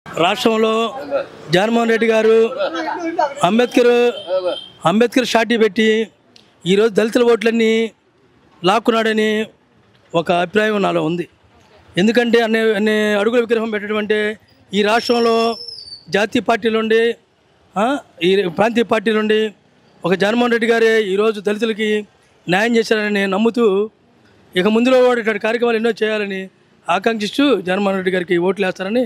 రాష్ట్రంలో జగన్మోహన్ రెడ్డి గారు అంబేద్కర్ షాటీ పెట్టి ఈరోజు దళితుల ఓట్లన్నీ లాక్కున్నాడని ఒక అభిప్రాయం నాలో ఉంది. ఎందుకంటే అన్ని అడుగుల విగ్రహం పెట్టడం అంటే ఈ రాష్ట్రంలో జాతీయ పార్టీలు ఉండి ఈ ప్రాంతీయ పార్టీలు ఉండి ఒక జగన్మోహన్ రెడ్డి గారే ఈరోజు దళితులకి న్యాయం చేశారని నమ్ముతూ ఇక ముందులో ఇటువంటి కార్యక్రమాలు ఎన్నో చేయాలని ఆకాంక్షిస్తూ జగన్మోహన్ రెడ్డి గారికి ఓట్లు వేస్తారని.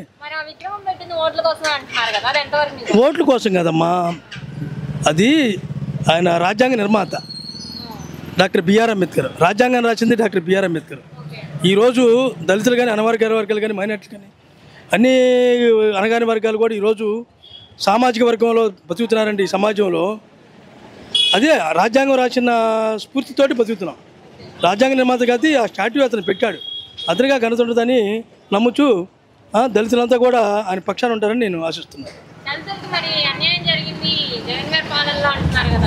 ఓట్ల కోసం కదమ్మా, అది ఆయన రాజ్యాంగ నిర్మాత డాక్టర్ బిఆర్ అంబేద్కర్. రాజ్యాంగాన్ని రాసింది డాక్టర్ బిఆర్ అంబేద్కర్. ఈరోజు దళితులు కానీ అనవర్గాల వర్గాలు కానీ మైనార్టీలు కానీ అన్ని అనగాని వర్గాలు కూడా ఈరోజు సామాజిక వర్గంలో బతుకుతున్నారండి. ఈ సమాజంలో అదే రాజ్యాంగం రాసిన స్ఫూర్తితోటి బతుకుతున్నాం. రాజ్యాంగ నిర్మాత కాదు ఆ స్టాట్యూ అతను పెట్టాడు, అతనిగా ఘనత ఉంటుందని నమ్ముచూ దళితులంతా కూడా ఆయన పక్షాన ఉంటారని నేను ఆశిస్తున్నాను.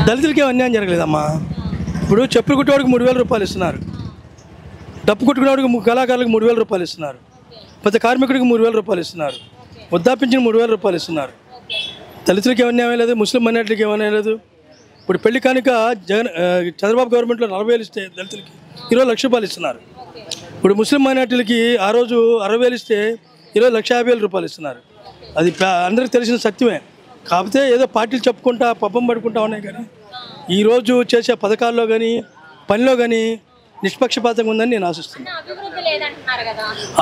దళితులకి ఏం అన్యాయం జరగలేదమ్మా. ఇప్పుడు చెప్పులు కుట్టేవాడికి 3,000 రూపాయలు ఇస్తున్నారు, డప్పు కుట్టుకునేవాడికి కళాకారులకు 3,000 రూపాయలు ఇస్తున్నారు, ప్రతి కార్మికుడికి 3,000 రూపాయలు ఇస్తున్నారు, వృద్ధాపించిన 3,000 రూపాయలు ఇస్తున్నారు. దళితులకి ఏమన్నా లేదు, ముస్లిం మైనార్టీలకి ఏమన్నా లేదు. ఇప్పుడు పెళ్లి కానుక చంద్రబాబు గవర్నమెంట్లో 40,000 ఇస్తే దళితులకి ఈరోజు 1,00,000 రూపాయలు ఇస్తున్నారు. ఇప్పుడు ముస్లిం మైనార్టీలకి ఆ రోజు 60,000 ఇస్తే ఈరోజు 1,50,000 రూపాయలు ఇస్తున్నారు. అది అందరికీ తెలిసిన సత్యమే. కాకపోతే ఏదో పార్టీలు చెప్పుకుంటా పబ్బం పడుకుంటా ఉన్నాయి కానీ ఈరోజు చేసే పథకాల్లో కానీ పనిలో కానీ నిష్పక్షపాతంగా ఉందని నేను ఆశిస్తున్నాను.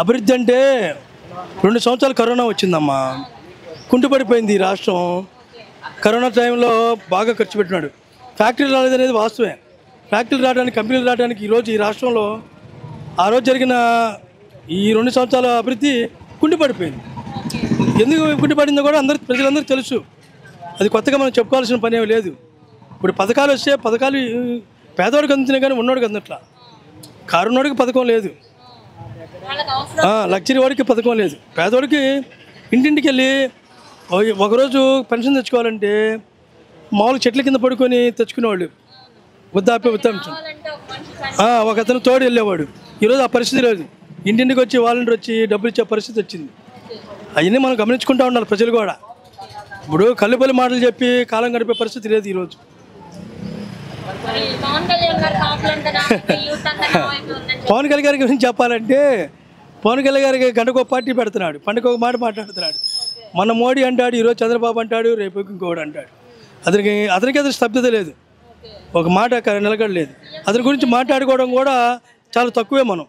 అభివృద్ధి అంటే 2 సంవత్సరాలు కరోనా వచ్చిందమ్మా, కుంటుపడిపోయింది ఈ రాష్ట్రం. కరోనా టైంలో బాగా ఖర్చు పెట్టినాడు. ఫ్యాక్టరీలు రాలేదు అనేది వాస్తవమే. ఫ్యాక్టరీలు రావడానికి, కంపెనీలు రావడానికి ఈరోజు ఈ రాష్ట్రంలో ఆ రోజు జరిగిన ఈ 2 సంవత్సరాల అభివృద్ధి కుంటుపడిపోయింది. ఎందుకు కుంటుపడిందో కూడా ప్రజలందరికీ తెలుసు. అది కొత్తగా మనం చెప్పుకోవాల్సిన పని ఏమీ లేదు. ఇప్పుడు పథకాలు వస్తే పథకాలు పేదవాడికి అందుతున్నాయి కానీ ఉన్నోడికి అందట్లా. కారున్నోడికి పథకం లేదు, లగ్జరీ వాడికి పథకం లేదు. పేదవాడికి ఇంటింటికి వెళ్ళి ఒకరోజు పెన్షన్ తెచ్చుకోవాలంటే మామూలు చెట్ల కింద పడుకొని తెచ్చుకునేవాళ్ళు, వృద్ధాప్యం ఒక అతను తోడు వెళ్ళేవాడు. ఈరోజు ఆ పరిస్థితి లేదు. ఇంటింటికి వచ్చి వాలంటీర్ వచ్చి డబ్బులు ఇచ్చే పరిస్థితి వచ్చింది. అవన్నీ మనం గమనించుకుంటూ ఉండాలి ప్రజలు కూడా. ఇప్పుడు కల్లుపల్లి మాటలు చెప్పి కాలం గడిపే పరిస్థితి లేదు ఈరోజు. పవన్ కళ్యాణ్ గారి గురించి చెప్పాలంటే పవన్ కళ్యాణ్ గారికి గంటకు ఒక పార్టీ పెడుతున్నాడు, పండుగ ఒక మాట మాట్లాడుతున్నాడు. మన మోడీ అంటాడు, ఈరోజు చంద్రబాబు అంటాడు, రేపు ఇంకోడు అంటాడు. అతనికి స్తబ్దత లేదు, ఒక మాట నిలకడలేదు. అతని గురించి మాట్లాడుకోవడం కూడా చాలా తక్కువే. మనం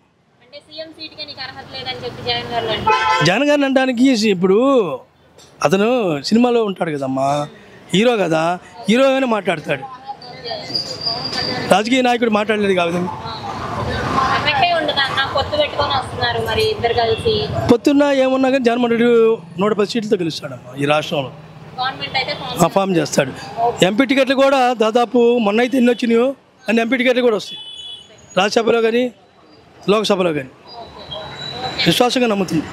జగన్ గారిని అనడానికి ఇప్పుడు అతను సినిమాలో ఉంటాడు కదమ్మా, హీరో కదా, హీరోగానే మాట్లాడతాడు. రాజకీయ నాయకుడు మాట్లాడలేదు కాదు. పొత్తున్న ఏమున్నా కానీ జగన్మోహన్ రెడ్డి 110 సీట్లతో గెలుస్తాడమ్మా ఈ రాష్ట్రంలో, ఫామ్ చేస్తాడు. ఎంపీ టికెట్లు కూడా దాదాపు మొన్న అయితే ఎన్ని వచ్చినాయో అన్ని ఎంపీ టికెట్లు కూడా వస్తాయి, రాజ్యసభలో కానీ లోక్సభలో కానీ. విశ్వాసంగా నమ్ముతుంది.